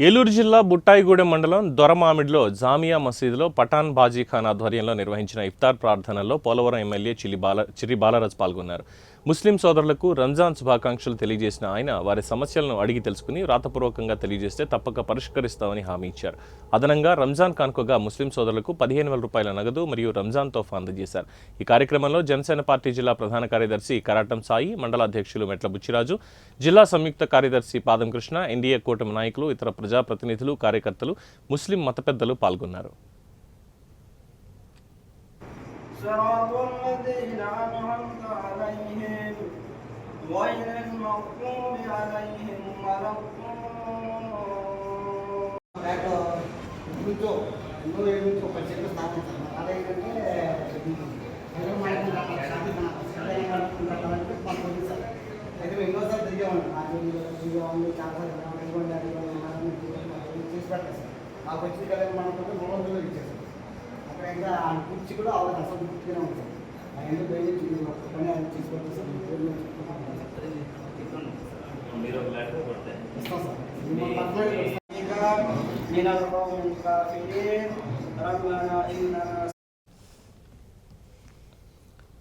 ఏలూరు జిల్లా బుట్టాయిగూడెం మండలం దొరమామిడిలో జామియా మసీదులో పఠాన్ బాజీ ఖాన్ ఆధ్వర్యంలో నిర్వహించిన ఇఫ్తార్ ప్రార్థనల్లో పోలవరం ఎమ్మెల్యే చిరి బాలరాజ్ పాల్గొన్నారు. ముస్లిం సోదరులకు రంజాన్ శుభాకాంక్షలు తెలియజేసిన ఆయన వారి సమస్యలను అడిగి తెలుసుకుని రాతపూర్వకంగా తెలియజేస్తే తప్పక పరిష్కరిస్తామని హామీ ఇచ్చారు. అదనంగా రంజాన్ కానుకగా ముస్లిం సోదరులకు 15,000 రూపాయల నగదు మరియు రంజాన్ తోఫా అందజేశారు. ఈ కార్యక్రమంలో జనసేన పార్టీ జిల్లా ప్రధాన కార్యదర్శి కరాటం సాయి, మండల అధ్యక్షులు మెట్ల బుచ్చిరాజు, జిల్లా సంయుక్త కార్యదర్శి పాదం కృష్ణ, ఎన్డీఏ కూటమి నాయకులు, ఇతర ప్రజాప్రతినిధులు, కార్యకర్తలు, ముస్లిం మత పెద్దలు పాల్గొన్నారు. అయితే ఎన్నోసార్లు తిరిగేవాడిని నాకు వచ్చిన కదా మనం 300 ఇచ్చేసాం. అక్కడ ఇంకా ఆ కుర్చీ కూడా వాళ్ళకి అసలు గుర్తుగానే ఉంటుంది. అవన్నీ పోయి పని ఆయన తీసుకొచ్చేసి ఇస్తాం సార్.